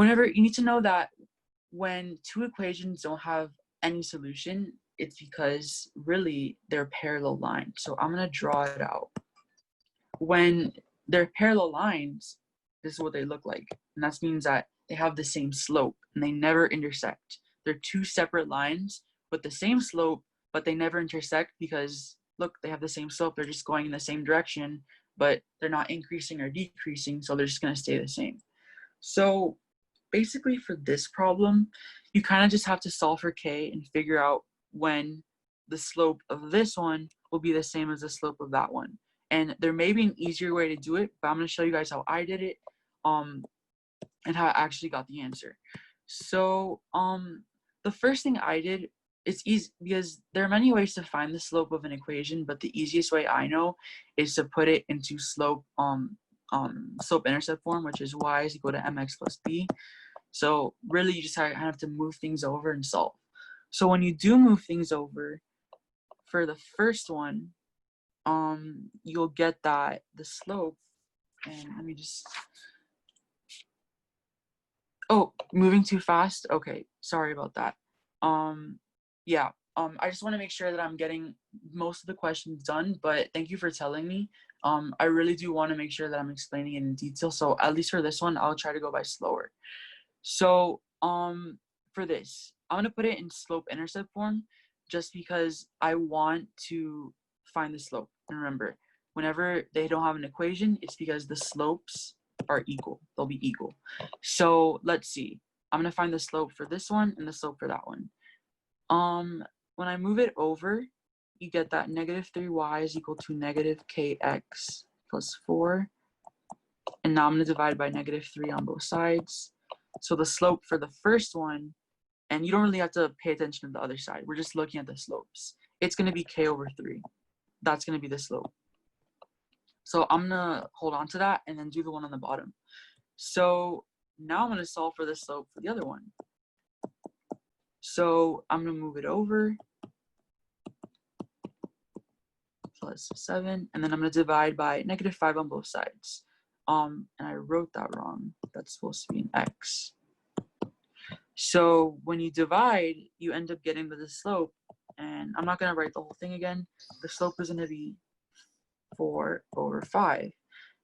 whenever you need to know that when two equations don't have any solution, it's because really they're parallel lines. So I'm going to draw it out. When they're parallel lines, this is what they look like. And that means that they have the same slope and they never intersect. They're two separate lines with the same slope, but they never intersect because, look, they have the same slope. They're just going in the same direction, but they're not increasing or decreasing, so they're just going to stay the same. So basically for this problem, you kind of just have to solve for k and figure out when the slope of this one will be the same as the slope of that one. And there may be an easier way to do it, but I'm going to show you guys how I did it and how I actually got the answer. So the first thing I did, it's easy because there are many ways to find the slope of an equation, but the easiest way I know is to put it into slope intercept form, which is y is equal to mx plus b. So really you just have to move things over and solve. So when you do move things over, for the first one, you'll get that the slope, and let me just, oh, moving too fast. Okay, sorry about that. Yeah, I just want to make sure that I'm getting most of the questions done, but thank you for telling me. I really do want to make sure that I'm explaining it in detail. So at least for this one, I'll try to go by slower. So for this, I'm gonna put it in slope intercept form just because I want to find the slope. And remember, whenever they don't have an equation, it's because the slopes are equal. They'll be equal. So let's see. I'm gonna find the slope for this one and the slope for that one. When I move it over, you get that negative 3y is equal to negative kx plus 4. And now I'm going to divide by negative 3 on both sides. So the slope for the first one, and you don't really have to pay attention to the other side. We're just looking at the slopes. It's going to be k over 3. That's going to be the slope. So I'm going to hold on to that and then do the one on the bottom. So now I'm going to solve for the slope for the other one. So I'm going to move it over, plus 7, and then I'm going to divide by negative 5 on both sides. And I wrote that wrong. That's supposed to be an x. So when you divide, you end up getting the slope, and I'm not going to write the whole thing again. The slope is going to be 4 over 5.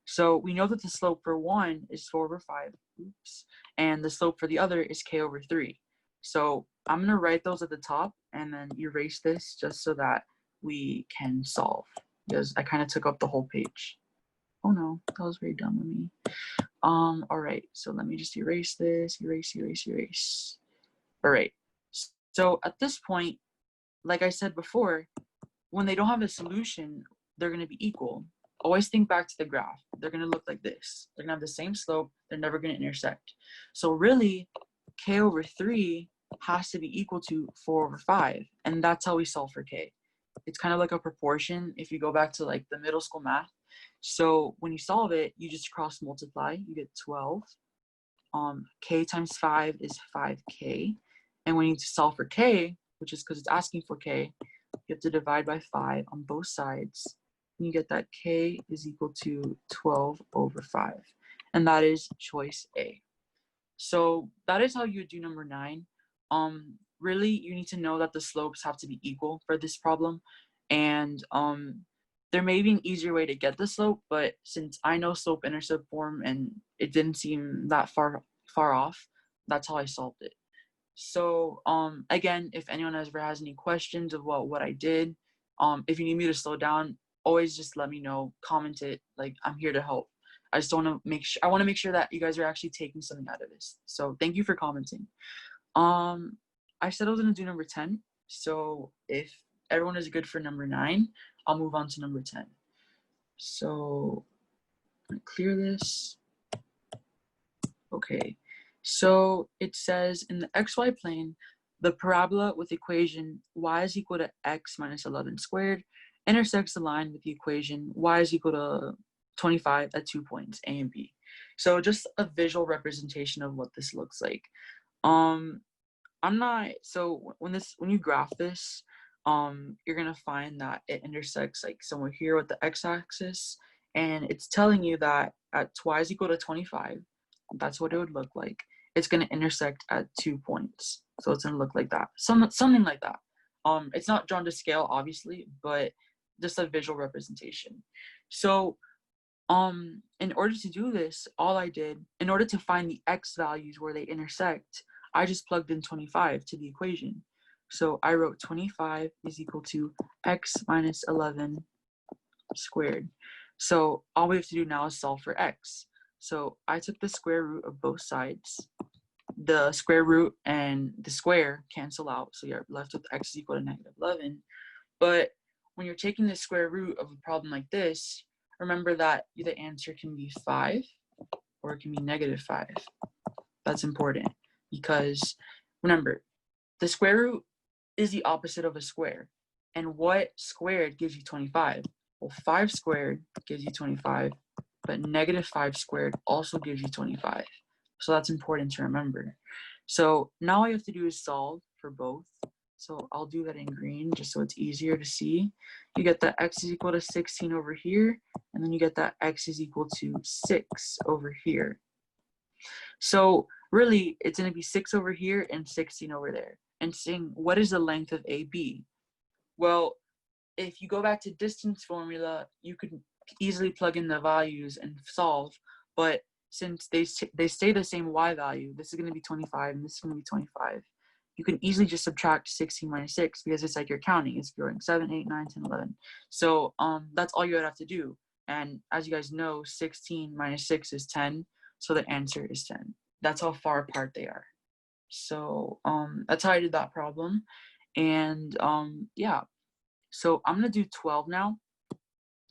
So we know that the slope for one is 4 over 5, oops, and the slope for the other is k over 3. So I'm going to write those at the top and then erase this just so that we can solve, because I kind of took up the whole page. Oh no, that was very dumb of me. All right, so let me just erase this, erase. All right, so at this point, like I said before, when they don't have a solution, they're going to be equal. Always think back to the graph. They're going to look like this. They're going to have the same slope. They're never going to intersect. So really, k over 3 has to be equal to 4 over 5. And that's how we solve for k. It's kind of like a proportion if you go back to like the middle school math. So when you solve it, you just cross multiply. You get 12. K times 5 is 5k. And when you solve for k, which is because it's asking for k, you have to divide by 5 on both sides. And you get that k is equal to 12 over 5. And that is choice A. So that is how you would do number 9. Really, you need to know that the slopes have to be equal for this problem. And there may be an easier way to get the slope, but since I know slope intercept form and it didn't seem that far off, that's how I solved it. So again, if anyone ever has any questions about what I did, if you need me to slow down, always just let me know, comment it. Like, I'm here to help. I just want to make sure, I want to make sure that you guys are actually taking something out of this. So thank you for commenting. I said I was going to do number 10. So if everyone is good for number 9, I'll move on to number 10. So I'm going to clear this. Okay. So it says in the xy plane, the parabola with equation y is equal to x minus 11 squared intersects the line with the equation y is equal to 25 at 2 points, A and B. So just a visual representation of what this looks like. So when you graph this, you're gonna find that it intersects like somewhere here with the x-axis, and it's telling you that at y is equal to 25, that's what it would look like. it's going to intersect at 2 points. So it's going to look like that. Something like that. It's not drawn to scale, obviously, but just a visual representation. So in order to do this, all I did, in order to find the x values where they intersect, I just plugged in 25 to the equation. So I wrote 25 is equal to x minus 11 squared. So all we have to do now is solve for x. So I took the square root of both sides. The square root and the square cancel out, so you're left with x is equal to negative 11. But when you're taking the square root of a problem like this, remember that the answer can be 5 or it can be negative 5. That's important because remember, the square root is the opposite of a square. And what squared gives you 25? Well, 5 squared gives you 25, but negative 5 squared also gives you 25. So that's important to remember. So now all you have to do is solve for both. So I'll do that in green just so it's easier to see. You get that x is equal to 16 over here, and then you get that x is equal to 6 over here. So really, it's going to be 6 over here and 16 over there. And saying, what is the length of AB? Well, if you go back to distance formula, you could easily plug in the values and solve, but since they stay the same y value, this is going to be 25 and this is going to be 25. You can easily just subtract 16 minus 6 because it's like you're counting. It's going 7, 8, 9, 10, 11. So that's all you would have to do. And as you guys know, 16 minus 6 is 10. So the answer is 10. That's how far apart they are. So that's how I did that problem. And yeah, so I'm going to do 12 now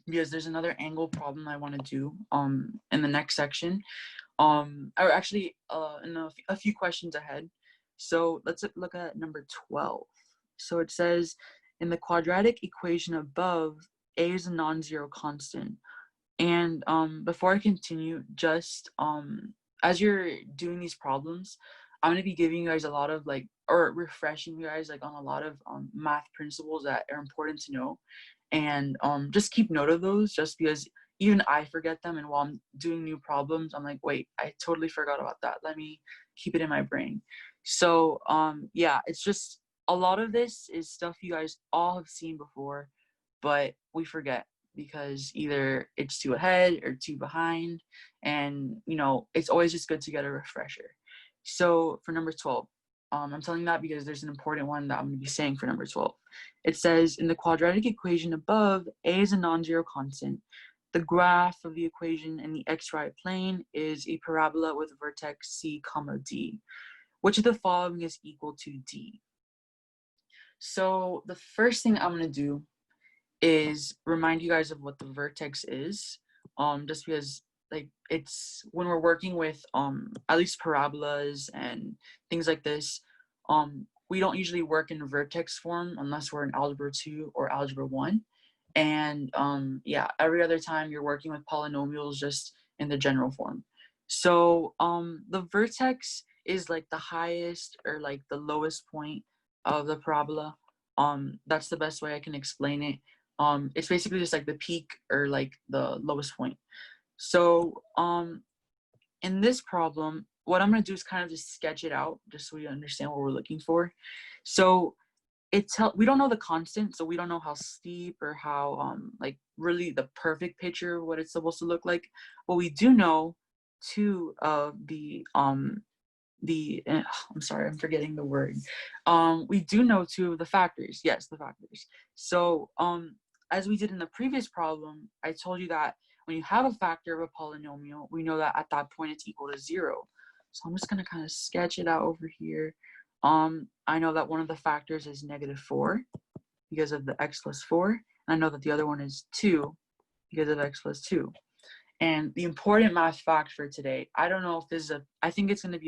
because there's another angle problem I want to do in the next section. Or actually in a few questions ahead. So let's look at number 12. So it says, in the quadratic equation above, a is a non-zero constant. And before I continue, just as you're doing these problems, I'm going to be giving you guys a lot of or refreshing you guys on a lot of math principles that are important to know. And just keep note of those, just because even I forget them, and while I'm doing new problems, I'm like, wait, I totally forgot about that. Let me keep it in my brain. So yeah, it's just a lot of this is stuff you guys all have seen before, but we forget because either it's too ahead or too behind, and it's always just good to get a refresher. So for number 12, I'm telling that because there's an important one that I'm going to be saying for number 12. It says, in the quadratic equation above, a is a non-zero constant. The graph of the equation in the xy plane is a parabola with vertex C, D. Which of the following is equal to D? So the first thing I'm going to do is remind you guys of what the vertex is, just because it's when we're working with at least parabolas and things like this, we don't usually work in vertex form unless we're in algebra 2 or algebra 1. And yeah, every other time you're working with polynomials just in the general form. So the vertex is the highest or the lowest point of the parabola. That's the best way I can explain it. It's basically just the peak or the lowest point. So in this problem, what I'm going to do is kind of just sketch it out just so you understand what we're looking for. So we don't know the constant, so we don't know how steep or how really the perfect picture of what it's supposed to look like. But we do know two of I'm sorry, I'm forgetting the word. We do know two of the factors. Yes, the factors. So as we did in the previous problem, I told you that when you have a factor of a polynomial, we know that at that point it's equal to 0. So I'm just going to kind of sketch it out over here. I know that one of the factors is -4 because of the x plus 4. And I know that the other one is 2 because of x plus 2. And the important math fact for today, I don't know if this is I think it's going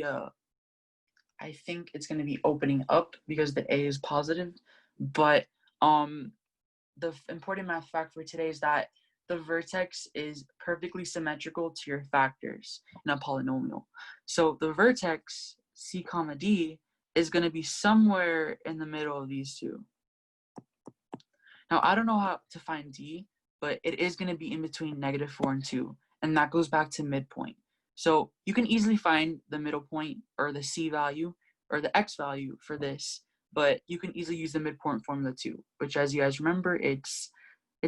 to be opening up because the a is positive. But the important math fact for today is that the vertex is perfectly symmetrical to your factors in a polynomial. So the vertex C, D is going to be somewhere in the middle of these two. Now, I don't know how to find D, but it is going to be in between -4 and 2. And that goes back to midpoint. So you can easily find the middle point or the C value or the X value for this, but you can easily use the midpoint formula too, which, as you guys remember, it's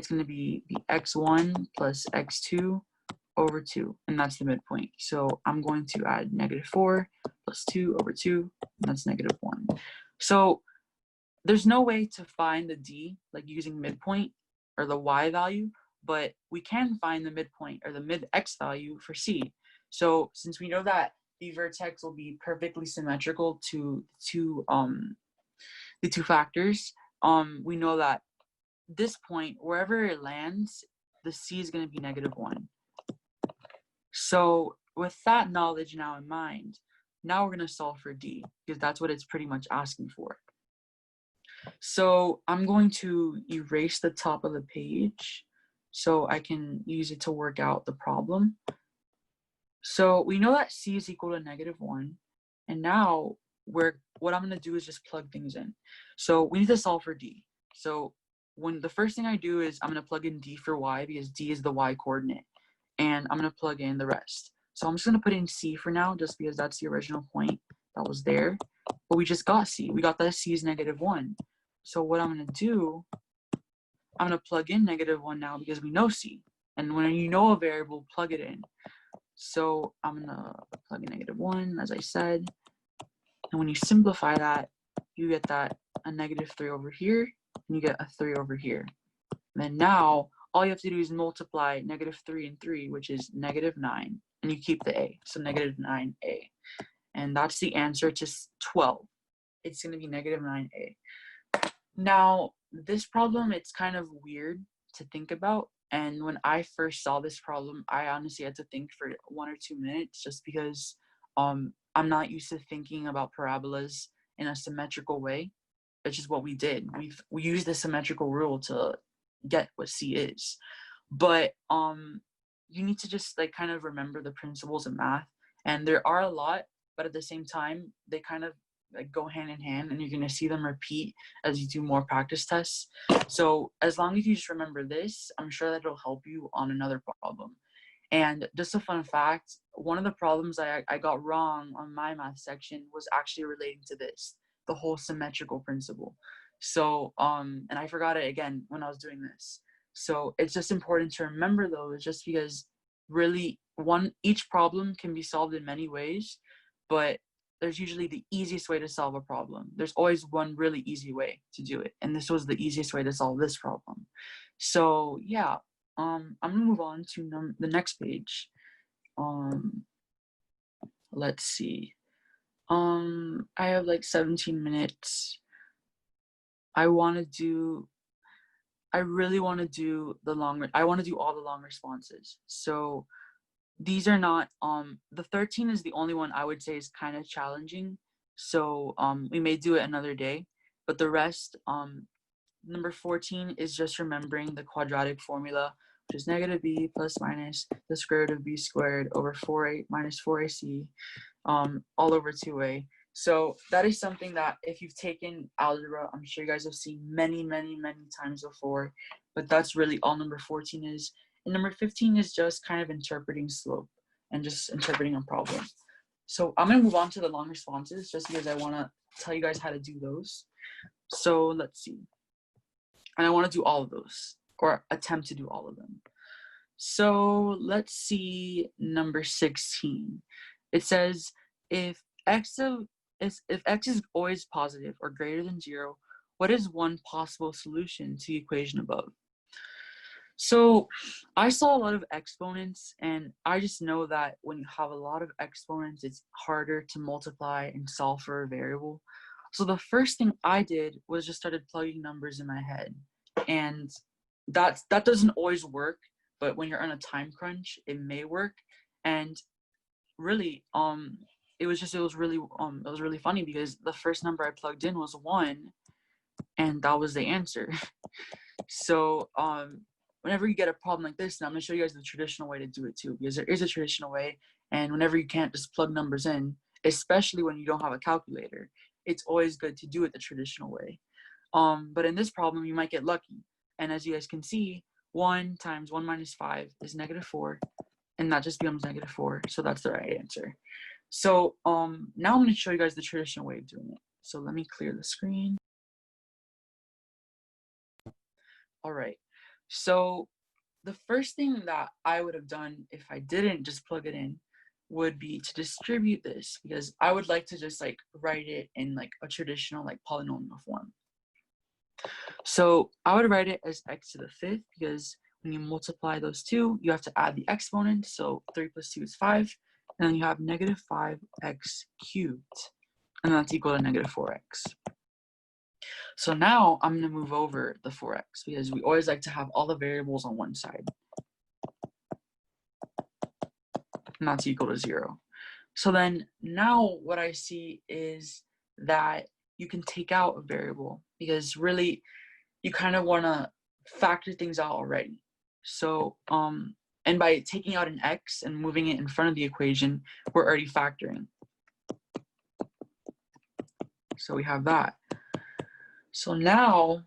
going to be the x1 plus x2 over 2, and that's the midpoint. So I'm going to add -4 plus 2 over 2, and that's -1. So there's no way to find the D like using midpoint or the Y value, but we can find the midpoint or the mid-X value for C. So since we know that the vertex will be perfectly symmetrical to the two factors, we know that this point, wherever it lands, the C is going to be -1. So with that knowledge now in mind, now we're going to solve for D, because that's what it's pretty much asking for. So I'm going to erase the top of the page so I can use it to work out the problem. So we know that C is equal to -1, and now what I'm going to do is just plug things in. So we need to solve for D. So the first thing I do is I'm going to plug in D for Y, because D is the Y coordinate, and I'm going to plug in the rest. So I'm just going to put in C for now, just because that's the original point that was there. But we just got C. We got that C is -1. So what I'm going to do, I'm going to plug in -1 now, because we know C. And when you know a variable, plug it in. So I'm going to plug in -1, as I said. And when you simplify that, you get that a -3 over here, and you get a 3 over here. And then now, all you have to do is multiply -3 and 3, which is -9. And you keep the A, so -9A. And that's the answer to 12. It's going to be -9A. Now, this problem, it's kind of weird to think about. And when I first saw this problem, I honestly had to think for 1 or 2 minutes, just because I'm not used to thinking about parabolas in a symmetrical way. Which is what we did. We used the symmetrical rule to get what C is. But you need to just like kind of remember the principles of math. And there are a lot, but at the same time, they kind of like go hand in hand, and you're gonna see them repeat as you do more practice tests. So as long as you just remember this, I'm sure that it'll help you on another problem. And just a fun fact, one of the problems I got wrong on my math section was actually relating to this, the whole symmetrical principle. So and I forgot it again when I was doing this. So it's just important to remember those, just because really each problem can be solved in many ways, but there's usually the easiest way to solve a problem. There's always one really easy way to do it, and this was the easiest way to solve this problem. So yeah, I'm gonna move on to the next page. Let's see. I have like 17 minutes. I really want to do I want to do all the long responses. So these are not, the 13 is the only one I would say is kind of challenging. So we may do it another day, but the rest, number 14 is just remembering the quadratic formula, which is -b plus minus the square root of b squared over 4a minus 4ac, all over 2a. So that is something that if you've taken algebra, I'm sure you guys have seen many, many, many times before, but that's really all number 14 is. And number 15 is just kind of interpreting slope and just interpreting a problem. So I'm going to move on to the long responses just because I want to tell you guys how to do those. So let's see. And I want to do all of those, or attempt to do all of them. So let's see number 16. It says if x is always positive or greater than 0, what is one possible solution to the equation above? So I saw a lot of exponents, and I just know that when you have a lot of exponents, it's harder to multiply and solve for a variable. So the first thing I did was just started plugging numbers in my head, and that doesn't always work, but when you're on a time crunch, it may work. And really, it was really funny because the first number I plugged in was 1, and that was the answer. So whenever you get a problem like this, and I'm going to show you guys the traditional way to do it too, because there is a traditional way, and whenever you can't just plug numbers in, especially when you don't have a calculator, it's always good to do it the traditional way. But in this problem, you might get lucky, and as you guys can see, 1 times 1 minus 5 is -4, and that just becomes -4. So that's the right answer. So now I'm going to show you guys the traditional way of doing it. So let me clear the screen. All right. So the first thing that I would have done if I didn't just plug it in would be to distribute this, because I would like to just like write it in like a traditional like polynomial form. So I would write it as x to the 5th, because when you multiply those two, you have to add the exponent. So 3 plus 2 is 5, and then you have -5x cubed, and that's equal to -4x. So now I'm going to move over the 4x, because we always like to have all the variables on one side. And that's equal to 0. So then now what I see is that you can take out a variable, because really you kind of want to factor things out already. So and by taking out an x and moving it in front of the equation, we're already factoring. So we have that. So now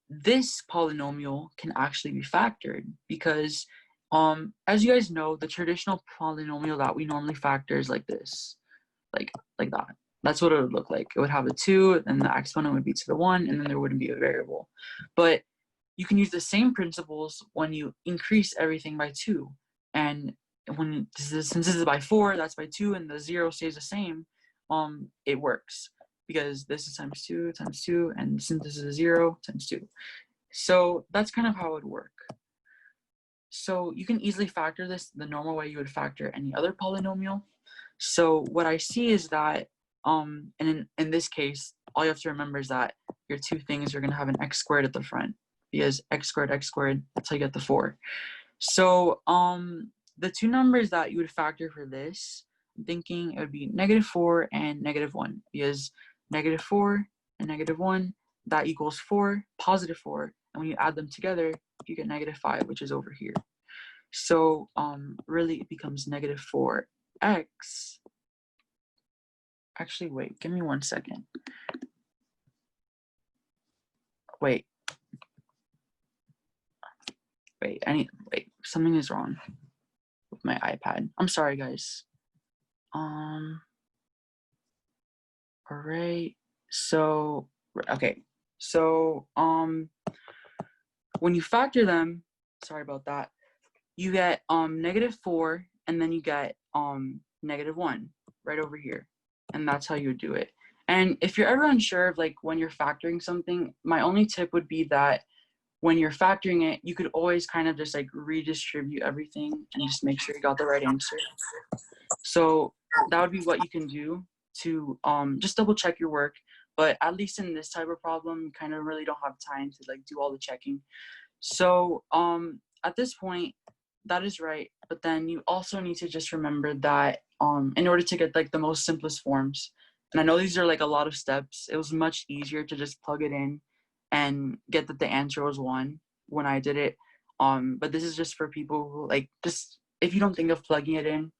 this polynomial can actually be factored, because as you guys know, the traditional polynomial that we normally factor is like this, like that. That's what it would look like. It would have a 2, and the exponent would be to the 1, and then there wouldn't be a variable. But you can use the same principles when you increase everything by 2. And when since this is by 4, that's by 2, and the 0 stays the same, it works, because this is times 2 times 2, and since this is a 0 times 2. So that's kind of how it would work. So you can easily factor this the normal way you would factor any other polynomial. So what I see is that and in this case, all you have to remember is that your two things are going to have an x squared at the front, because x squared, that's how you get the 4. So the two numbers that you would factor for this, I'm thinking it would be -4 and -1, because -4 and -1, that equals 4, +4, and when you add them together, you get -5, which is over here. So really it becomes -4x. Actually, wait, give me 1 second. Wait, something is wrong with my iPad. I'm sorry, guys. All right. So, okay. So, when you factor them, sorry about that, you get -4, and then you get -1 right over here, and that's how you would do it. And if you're ever unsure of like when you're factoring something, my only tip would be that when you're factoring it, you could always kind of just like redistribute everything and just make sure you got the right answer. So that would be what you can do to just double check your work. But at least in this type of problem, you kind of really don't have time to like do all the checking. So at this point, that is right. But then you also need to just remember that in order to get like the most simplest forms, and I know these are like a lot of steps, it was much easier to just plug it in and get that the answer was 1 when I did it. But this is just for people who like, just if you don't think of plugging it in,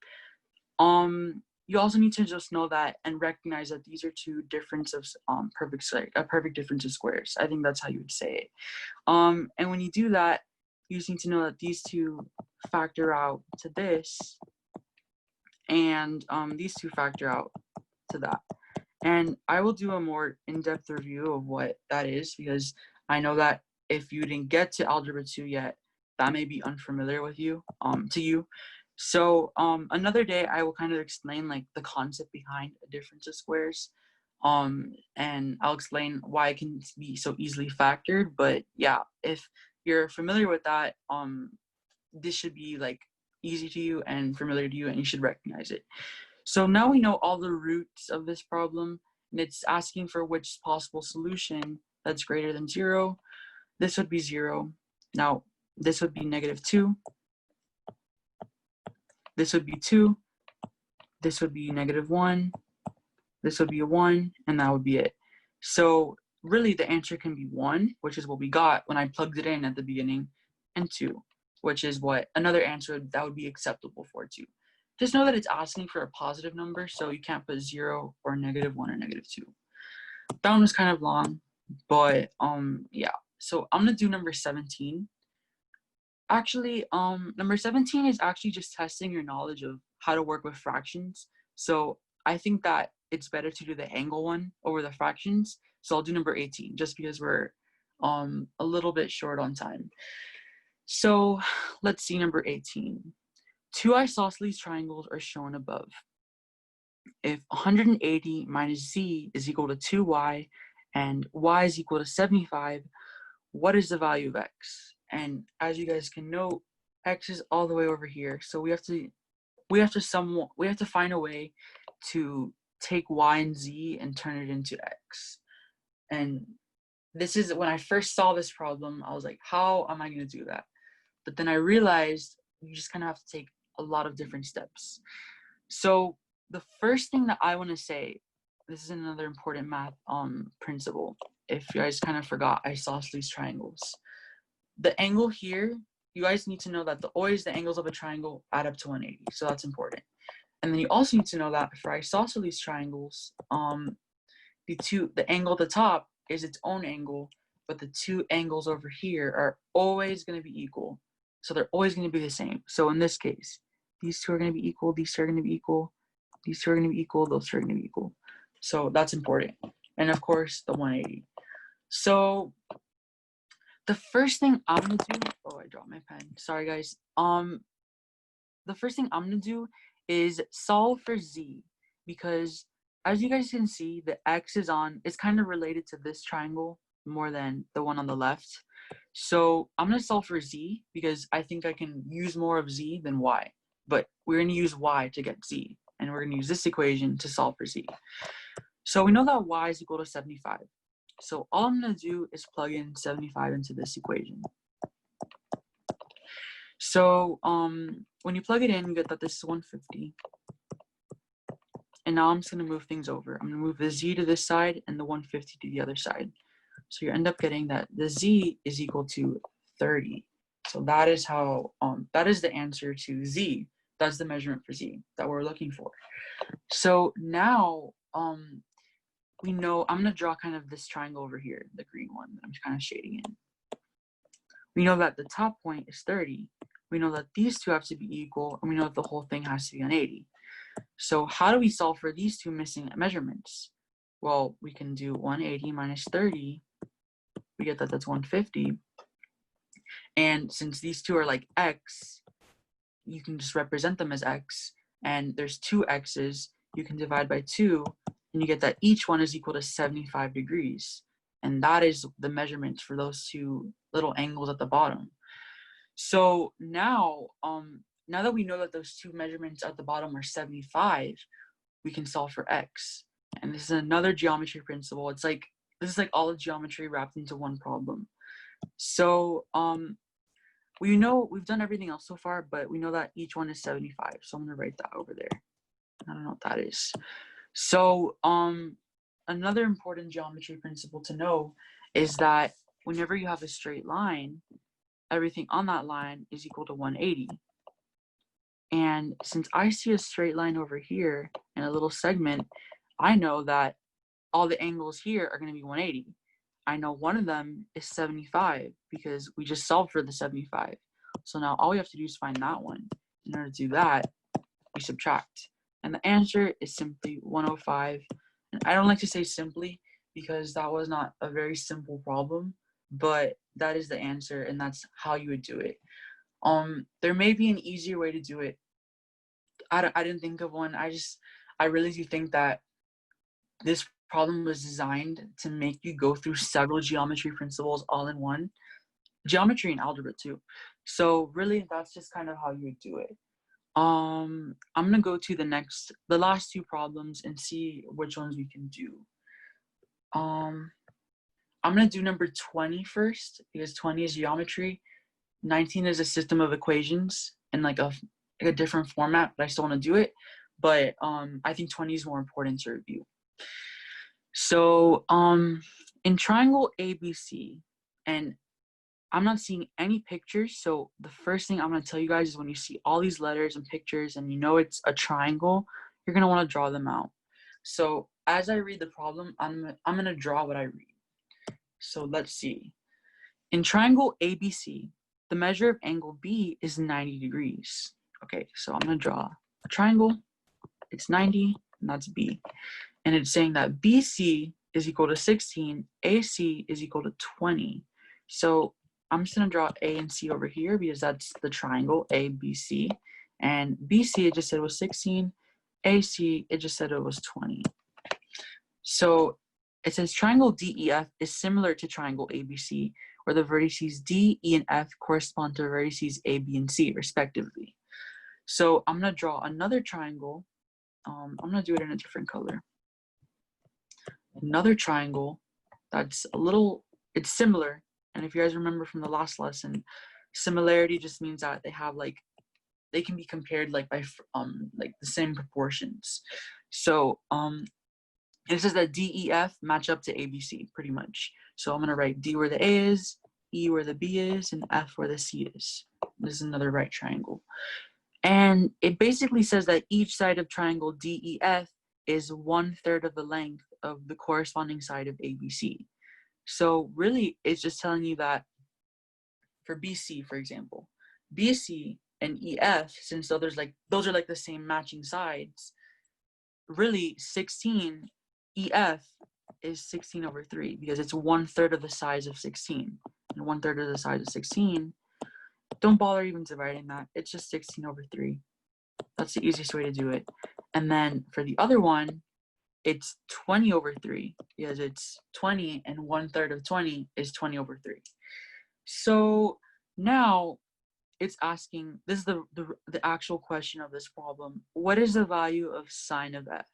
you also need to just know that and recognize that these are two difference of a perfect difference of squares. I think that's how you would say it. And when you do that, you just need to know that these two factor out to this, and these two factor out to that. And I will do a more in-depth review of what that is, because I know that if you didn't get to Algebra 2 yet, that may be unfamiliar with you, to you. So another day I will kind of explain like the concept behind a difference of squares, and I'll explain why it can be so easily factored. But yeah, if you're familiar with that, this should be like easy to you and familiar to you, and you should recognize it. So now we know all the roots of this problem, and it's asking for which possible solution that's greater than 0. This would be 0. Now, this would be -2. This would be 2. This would be -1. This would be a 1, and that would be it. So really the answer can be 1, which is what we got when I plugged it in at the beginning, and 2, which is what another answer that would be acceptable for 2. Just know that it's asking for a positive number, so you can't put 0 or -1 or -2. That one was kind of long, but yeah. So I'm gonna do number 17. Actually, number 17 is actually just testing your knowledge of how to work with fractions. So I think that it's better to do the angle one over the fractions. So I'll do number 18 just because we're a little bit short on time. So let's see number 18. Two isosceles triangles are shown above. If 180 minus z is equal to 2y and y is equal to 75, what is the value of x? And as you guys can note, x is all the way over here. So we have to find a way to take y and z and turn it into x. And this is when I first saw this problem, I was like, how am I going to do that? But then I realized you just kind of have to take a lot of different steps. So the first thing that I want to say, this is another important math principle. If you guys kind of forgot isosceles triangles, the angle here, you guys need to know that always the angles of a triangle add up to 180. So that's important. And then you also need to know that for isosceles triangles, the angle at the top is its own angle, but the two angles over here are always going to be equal. So they're always going to be the same. So in this case, these two are going to be equal, these two are going to be equal, these two are going to be equal, those two are going to be equal. So that's important. And of course, the 180. So the first thing I'm going to do, oh, I dropped my pen. Sorry, guys. The first thing I'm going to do is solve for z, because as you guys can see, the x is kind of related to this triangle more than the one on the left. So I'm going to solve for z because I think I can use more of z than y, but we're going to use y to get z, and we're going to use this equation to solve for z. So we know that y is equal to 75. So all I'm going to do is plug in 75 into this equation. So when you plug it in, you get that this is 150. And now I'm just going to move things over. I'm going to move the z to this side and the 150 to the other side. So you end up getting that the z is equal to 30. So that is how that is the answer to z. That's the measurement for z that we're looking for. So now we know I'm going to draw kind of this triangle over here, the green one that I'm kind of shading in. We know that the top point is 30. We know that these two have to be equal, and we know that the whole thing has to be 180. So how do we solve for these two missing measurements? Well, we can do 180 minus 30. We get that that's 150. And since these two are like x, you can just represent them as x. And there's two x's. You can divide by 2, and you get that each one is equal to 75 degrees. And that is the measurements for those two little angles at the bottom. So now, now that we know that those two measurements at the bottom are 75, we can solve for x. And this is another geometry principle. This is like all of geometry wrapped into one problem. So we know we've done everything else so far, but we know that each one is 75. So I'm gonna write that over there. I don't know what that is. So another important geometry principle to know is that whenever you have a straight line, everything on that line is equal to 180. And since I see a straight line over here in a little segment, I know that all the angles here are going to be 180. I know one of them is 75 because we just solved for the 75. So now all we have to do is find that one. In order to do that, we subtract. And the answer is simply 105. And I don't like to say simply because that was not a very simple problem, but that is the answer, and that's how you would do it. There may be an easier way to do it. I didn't think of one. I really do think that this problem was designed to make you go through several geometry principles all in one. Geometry and algebra too. So really, that's just kind of how you would do it. I'm gonna go to the last two problems and see which ones we can do. I'm gonna do number 20 first because 20 is geometry. 19 is a system of equations in like a different format, but I still want to do it. But I think 20 is more important to review. So in triangle ABC, and I'm not seeing any pictures, so the first thing I'm going to tell you guys is when you see all these letters and pictures and you know it's a triangle, you're going to want to draw them out. So as I read the problem, I'm going to draw what I read. So let's see. In triangle ABC, the measure of angle B is 90 degrees. Okay, so I'm gonna draw a triangle. It's 90, and that's B. And it's saying that BC is equal to 16, AC is equal to 20. So I'm just gonna draw A and C over here because that's the triangle ABC. And BC, it just said it was 16. AC, it just said it was 20. So it says triangle DEF is similar to triangle ABC, where the vertices D, E, and F correspond to vertices A, B, and C, respectively. So I'm gonna draw another triangle. I'm gonna do it in a different color. Another triangle that's it's similar. And if you guys remember from the last lesson, similarity just means that they can be compared like by like the same proportions. So it says that D, E, F match up to ABC pretty much. So I'm gonna write D where the A is, E where the B is, and F where the C is. This is another right triangle. And it basically says that each side of triangle DEF is 1/3 of the length of the corresponding side of ABC. So really, it's just telling you that for BC, for example, BC and EF, since those are like the same matching sides, really 16 EF is 16 over 3 because it's 1/3 of the size of 16. And 1/3 of the size of 16, don't bother even dividing that. It's just 16 over 3. That's the easiest way to do it. And then for the other one, it's 20 over 3 because it's 20 and 1/3 of 20 is 20 over 3. So now it's asking, this is the actual question of this problem. What is the value of sine of F?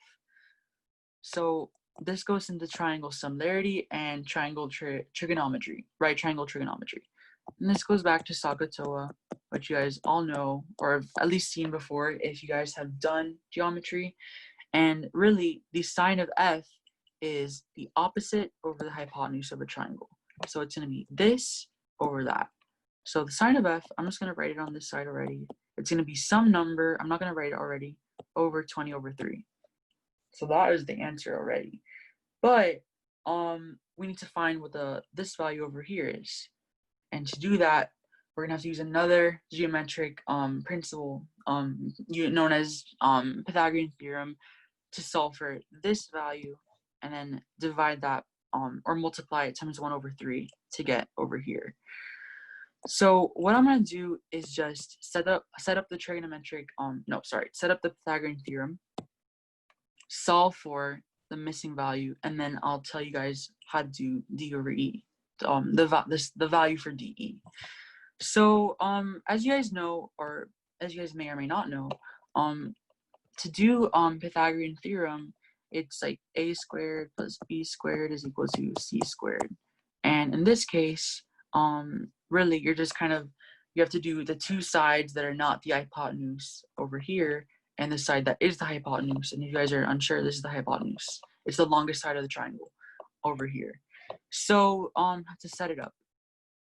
So this goes into triangle similarity and triangle trigonometry, right triangle trigonometry. And this goes back to SOHCAHTOA, which you guys all know, or have at least seen before if you guys have done geometry. And really, the sine of F is the opposite over the hypotenuse of a triangle. So it's going to be this over that. So the sine of F, I'm just going to write it on this side already. It's going to be some number, I'm not going to write it already, over 20 over 3. So that is the answer already. But we need to find what this value over here is. And to do that, we're going to have to use another geometric principle known as Pythagorean Theorem to solve for this value and then divide that or multiply it times 1 over 3 to get over here. So what I'm going to do is just set up the trigonometric, set up the Pythagorean Theorem, solve for the missing value, and then I'll tell you guys how to do D over E, the value for DE. So as you guys know, or as you guys may or may not know, to do Pythagorean Theorem, it's like a squared plus b squared is equal to c squared. And in this case, really you're just you have to do the two sides that are not the hypotenuse over here and the side that is the hypotenuse. And if you guys are unsure, this is the hypotenuse. It's the longest side of the triangle over here. So to set it up,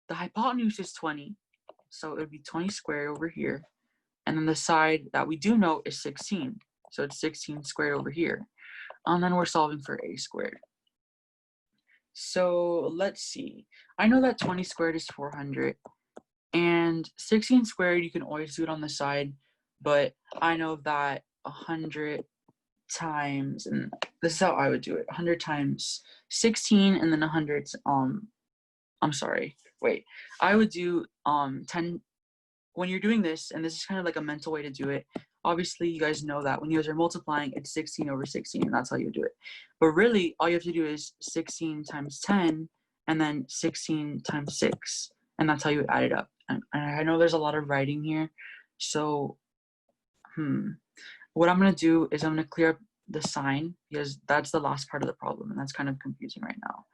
the hypotenuse is 20, so it would be 20 squared over here. And then the side that we do know is 16. So it's 16 squared over here. And then we're solving for a squared. So let's see. I know that 20 squared is 400. And 16 squared, you can always do it on the side. But I know that 100 times, and this is how I would do it. 100 times 16 and then 100, I'm sorry. Wait. I would do 10. When you're doing this, and this is kind of like a mental way to do it, obviously you guys know that when you guys are multiplying, it's 16 over 16, and that's how you do it. But really, all you have to do is 16 times 10, and then 16 times 6, and that's how you add it up. And I know there's a lot of writing here, so what I'm going to do is I'm going to clear up the sign, because that's the last part of the problem, and that's kind of confusing right now.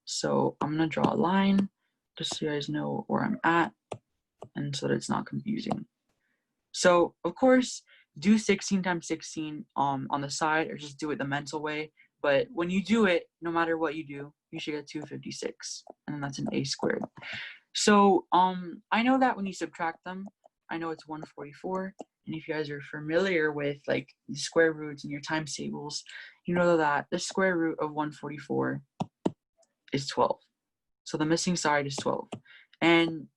So I'm going to draw a line, just so you guys know where I'm at, and so that it's not confusing. So of course, do 16 times 16 on the side, or just do it the mental way. But when you do it, no matter what you do, you should get 256, and then that's an a squared. So I know that when you subtract them, I know it's 144. And if you guys are familiar with like the square roots and your times tables, you know that the square root of 144 is 12. So the missing side is 12. And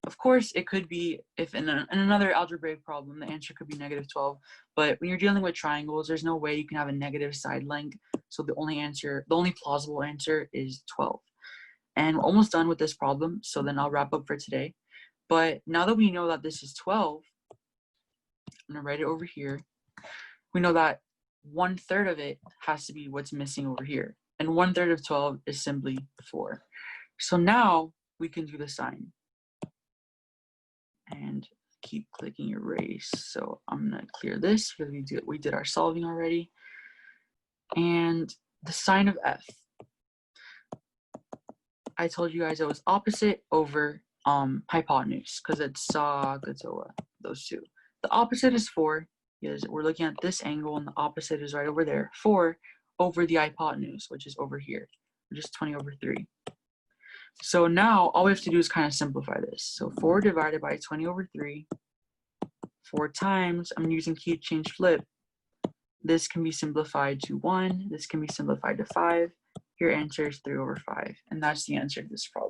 of course, it could be, if in another algebraic problem, the answer could be -12. But when you're dealing with triangles, there's no way you can have a negative side length. So the only plausible answer is 12. And we're almost done with this problem. So then I'll wrap up for today. But now that we know that this is 12, I'm gonna write it over here. We know that 1/3 of it has to be what's missing over here. And 1/3 of 12 is simply 4. So now we can do the sign. And keep clicking erase. So I'm gonna clear this because we did our solving already. And the sign of f. I told you guys it was opposite over hypotenuse because it's those two. The opposite is 4 because we're looking at this angle and the opposite is right over there. 4 over the hypotenuse, which is over here, which is 20/3. So now all we have to do is kind of simplify this. So 4 divided by 20/3, 4 times, I'm using key change flip. This can be simplified to 1. This can be simplified to 5. Your answer is 3/5. And that's the answer to this problem.